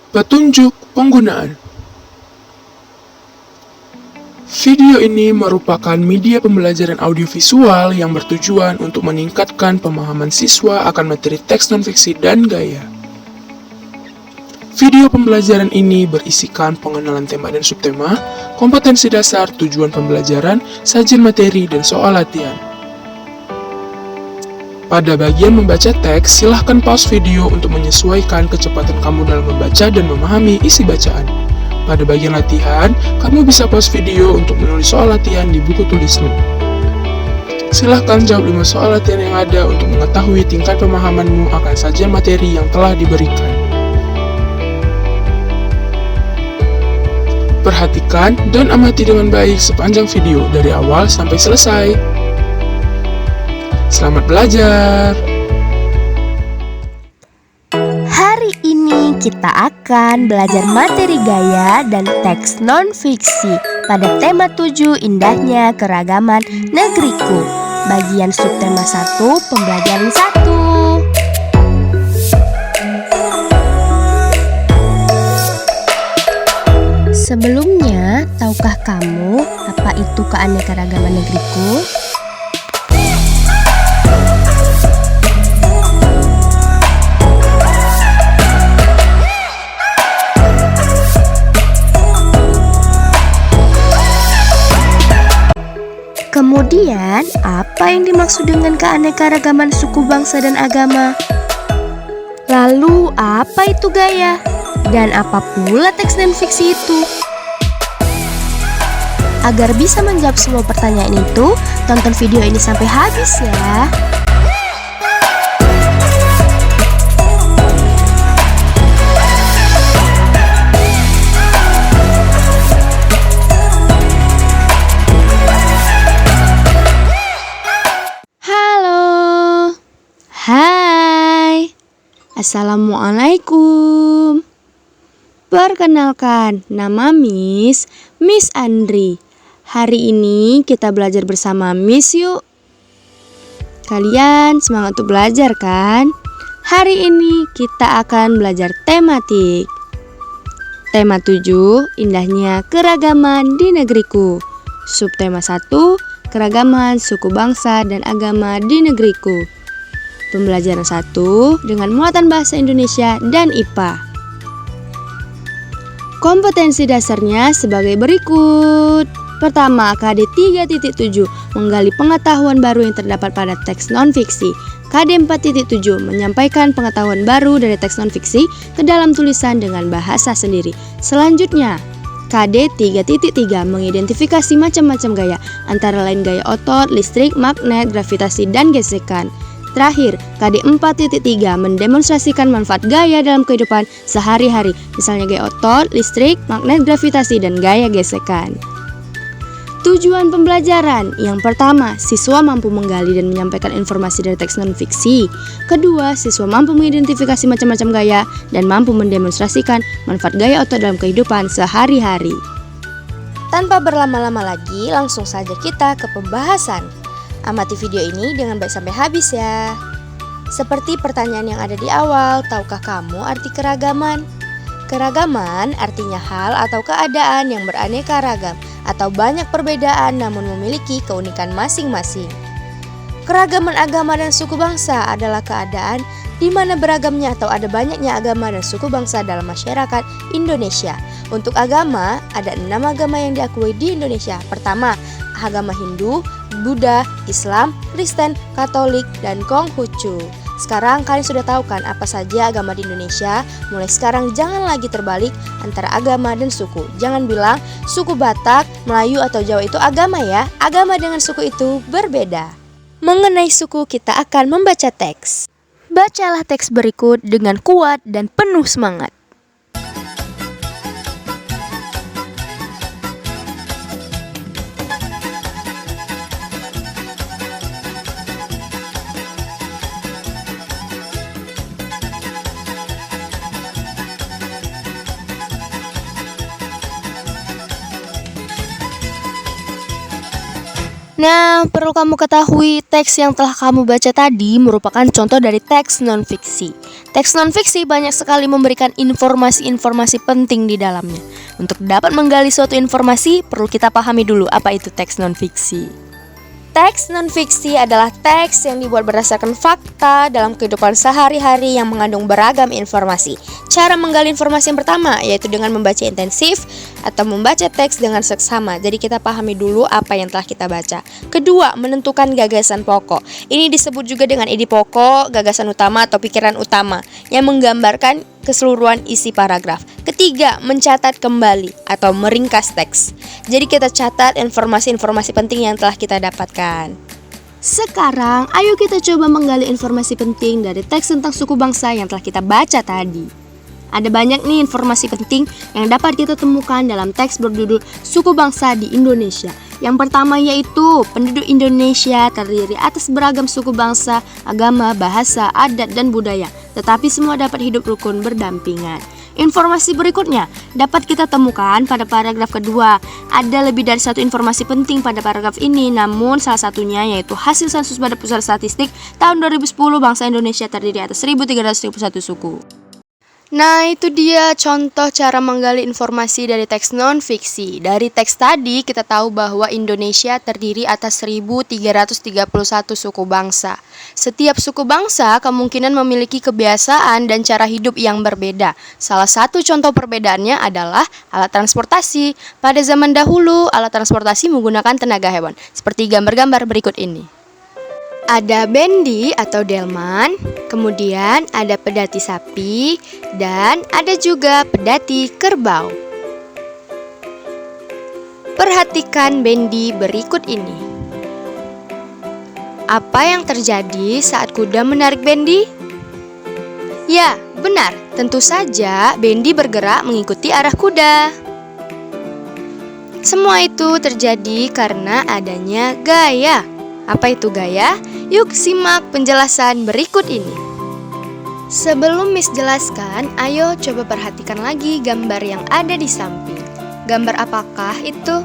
Petunjuk penggunaan. Video ini merupakan media pembelajaran audiovisual yang bertujuan untuk meningkatkan pemahaman siswa akan materi teks non-fiksi dan gaya. Video pembelajaran ini berisikan pengenalan tema dan subtema, kompetensi dasar, tujuan pembelajaran, sajian materi, dan soal latihan. Pada bagian membaca teks, silahkan pause video untuk menyesuaikan kecepatan kamu dalam membaca dan memahami isi bacaan. Pada bagian latihan, kamu bisa pause video untuk menulis soal latihan di buku tulismu. Silahkan jawab 5 soal latihan yang ada untuk mengetahui tingkat pemahamanmu akan sajian materi yang telah diberikan. Perhatikan dan amati dengan baik sepanjang video dari awal sampai selesai. Selamat belajar! Hari ini kita akan belajar materi gaya dan teks non-fiksi pada tema 7 indahnya keragaman negeriku. Bagian subtema 1 pembelajaran 1. Sebelumnya, tahukah kamu apa itu keanekaragaman negeriku? Kemudian, apa yang dimaksud dengan keanekaragaman suku, bangsa, dan agama? Lalu, apa itu gaya? Dan apa pula teks dan fiksi itu? Agar bisa menjawab semua pertanyaan itu, tonton video ini sampai habis ya. Hai, Assalamualaikum. Perkenalkan, nama Miss Andri. Hari ini kita belajar bersama Miss yuk. Kalian semangat untuk belajar kan? Hari ini kita akan belajar tematik. Tema 7, indahnya keragaman di negeriku. Subtema 1, keragaman suku, bangsa, dan agama di negeriku. Pembelajaran 1 dengan muatan bahasa Indonesia dan IPA. Kompetensi dasarnya sebagai berikut. Pertama, KD 3.7 menggali pengetahuan baru yang terdapat pada teks non-fiksi. KD 4.7 menyampaikan pengetahuan baru dari teks non-fiksi ke dalam tulisan dengan bahasa sendiri. Selanjutnya, KD 3.3 mengidentifikasi macam-macam gaya, antara lain gaya otot, listrik, magnet, gravitasi, dan gesekan. Terakhir, KD 4.3 mendemonstrasikan manfaat gaya dalam kehidupan sehari-hari, misalnya gaya otot, listrik, magnet, gravitasi, dan gaya gesekan. Tujuan pembelajaran: yang pertama, siswa mampu menggali dan menyampaikan informasi dari teks non-fiksi. Kedua, siswa mampu mengidentifikasi macam-macam gaya dan mampu mendemonstrasikan manfaat gaya otot dalam kehidupan sehari-hari. Tanpa berlama-lama lagi, langsung saja kita ke pembahasan. Amati video ini dengan baik sampai habis ya. Seperti pertanyaan yang ada di awal, tahukah kamu arti keragaman? Keragaman artinya hal atau keadaan yang beraneka ragam atau banyak perbedaan namun memiliki keunikan masing-masing. Keragaman agama dan suku bangsa adalah keadaan di mana beragamnya atau ada banyaknya agama dan suku bangsa dalam masyarakat Indonesia. Untuk agama, ada 6 agama yang diakui di Indonesia. Pertama, agama Hindu, Buddha, Islam, Kristen, Katolik, dan Konghucu. Sekarang kalian sudah tahu kan apa saja agama di Indonesia? Mulai sekarang jangan lagi terbalik antara agama dan suku. Jangan bilang suku Batak, Melayu, atau Jawa itu agama ya. Agama dengan suku itu berbeda. Mengenai suku, kita akan membaca teks. Bacalah teks berikut dengan kuat dan penuh semangat. Nah, perlu kamu ketahui teks yang telah kamu baca tadi merupakan contoh dari teks non-fiksi. Teks non-fiksi banyak sekali memberikan informasi-informasi penting di dalamnya. Untuk dapat menggali suatu informasi, perlu kita pahami dulu apa itu teks non-fiksi. Teks non-fiksi adalah teks yang dibuat berdasarkan fakta dalam kehidupan sehari-hari yang mengandung beragam informasi. Cara menggali informasi yang pertama yaitu dengan membaca intensif atau membaca teks dengan seksama. Jadi kita pahami dulu apa yang telah kita baca. Kedua, menentukan gagasan pokok. Ini disebut juga dengan ide pokok, gagasan utama atau pikiran utama yang menggambarkan keseluruhan isi paragraf. Ketiga, mencatat kembali atau meringkas teks. Jadi kita catat informasi-informasi penting yang telah kita dapatkan. Sekarang, ayo kita coba menggali informasi penting dari teks tentang suku bangsa yang telah kita baca tadi. Ada banyak nih informasi penting yang dapat kita temukan dalam teks berjudul Suku Bangsa di Indonesia. Yang pertama yaitu penduduk Indonesia terdiri atas beragam suku bangsa, agama, bahasa, adat, dan budaya. Tetapi semua dapat hidup rukun berdampingan. Informasi berikutnya dapat kita temukan pada paragraf kedua. Ada lebih dari satu informasi penting pada paragraf ini, namun salah satunya yaitu hasil sensus Badan Pusat Statistik tahun 2010 bangsa Indonesia terdiri atas 1.331 suku. Nah, itu dia contoh cara menggali informasi dari teks non-fiksi. Dari teks tadi kita tahu bahwa Indonesia terdiri atas 1.331 suku bangsa. Setiap suku bangsa kemungkinan memiliki kebiasaan dan cara hidup yang berbeda. Salah satu contoh perbedaannya adalah alat transportasi. Pada zaman dahulu, alat transportasi menggunakan tenaga hewan, seperti gambar-gambar berikut ini. Ada bendi atau delman, kemudian ada pedati sapi, dan ada juga pedati kerbau. Perhatikan bendi berikut ini. Apa yang terjadi saat kuda menarik bendi? Ya, benar, tentu saja bendi bergerak mengikuti arah kuda. Semua itu terjadi karena adanya gaya. Apa itu gaya? Yuk simak penjelasan berikut ini. Sebelum Miss jelaskan, ayo coba perhatikan lagi gambar yang ada di samping. Gambar apakah itu?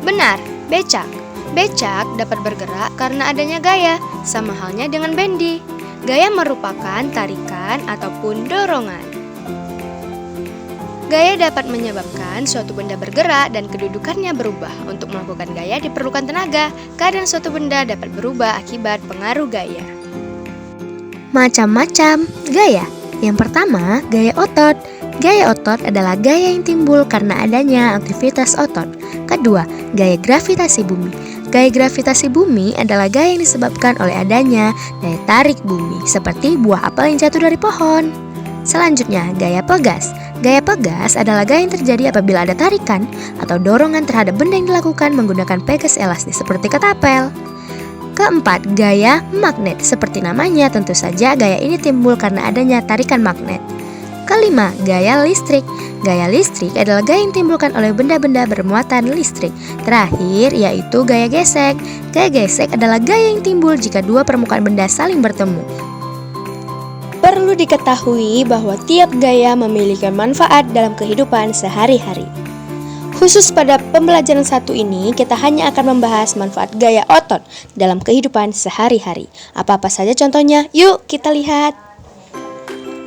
Benar, becak. Becak dapat bergerak karena adanya gaya, sama halnya dengan bendi. Gaya merupakan tarikan ataupun dorongan. Gaya dapat menyebabkan suatu benda bergerak dan kedudukannya berubah. Untuk melakukan gaya diperlukan tenaga. Keadaan suatu benda dapat berubah akibat pengaruh gaya. Macam-macam gaya. Yang pertama, gaya otot. Gaya otot adalah gaya yang timbul karena adanya aktivitas otot. Kedua, gaya gravitasi bumi. Gaya gravitasi bumi adalah gaya yang disebabkan oleh adanya daya tarik bumi, seperti buah apel yang jatuh dari pohon. Selanjutnya, gaya pegas. Gaya pegas adalah gaya yang terjadi apabila ada tarikan atau dorongan terhadap benda yang dilakukan menggunakan pegas elastis seperti ketapel. Keempat, gaya magnet. Seperti namanya, tentu saja gaya ini timbul karena adanya tarikan magnet. Kelima, gaya listrik. Gaya listrik adalah gaya yang ditimbulkan oleh benda-benda bermuatan listrik. Terakhir, yaitu gaya gesek. Gaya gesek adalah gaya yang timbul jika dua permukaan benda saling bertemu. Perlu diketahui bahwa tiap gaya memiliki manfaat dalam kehidupan sehari-hari. Khusus pada pembelajaran satu ini, kita hanya akan membahas manfaat gaya otot dalam kehidupan sehari-hari. Apa-apa saja contohnya? Yuk kita lihat.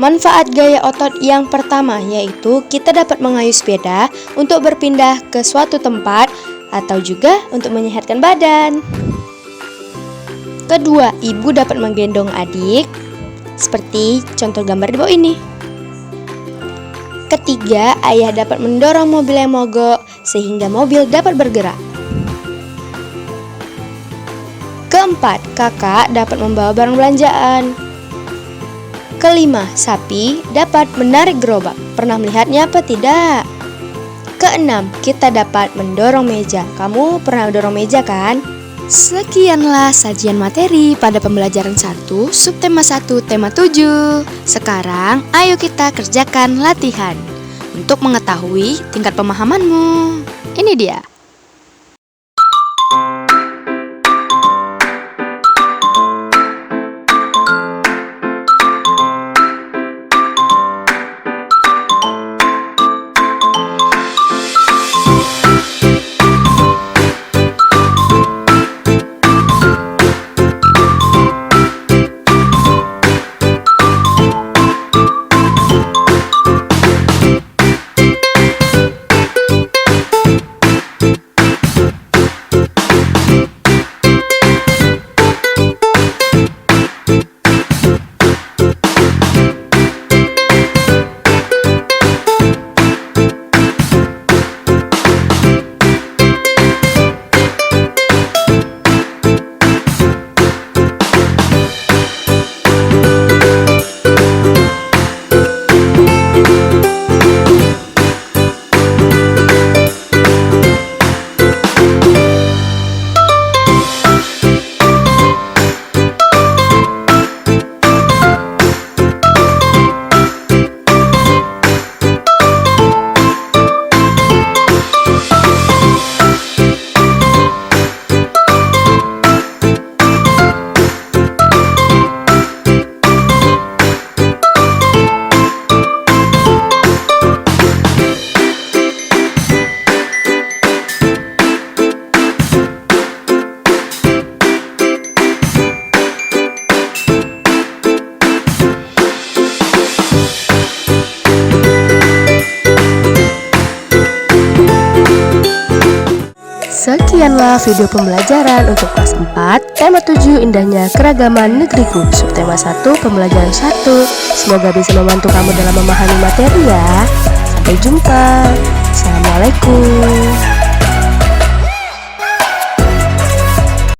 Manfaat gaya otot yang pertama yaitu kita dapat mengayuh sepeda untuk berpindah ke suatu tempat atau juga untuk menyehatkan badan. Kedua, ibu dapat menggendong adik. Seperti contoh gambar di bawah ini. Ketiga, ayah dapat mendorong mobil yang mogok sehingga mobil dapat bergerak. Keempat, kakak dapat membawa barang belanjaan. Kelima, sapi dapat menarik gerobak. Pernah melihatnya apa tidak? Keenam, kita dapat mendorong meja. Kamu pernah mendorong meja kan? Sekianlah sajian materi pada pembelajaran 1, subtema 1, tema 7. Sekarang, ayo kita kerjakan latihan untuk mengetahui tingkat pemahamanmu. Ini dia. Demikianlah video pembelajaran untuk kelas 4, tema 7 indahnya keragaman negeriku, subtema 1 pembelajaran 1. Semoga bisa membantu kamu dalam memahami materi ya. Sampai jumpa. Assalamualaikum.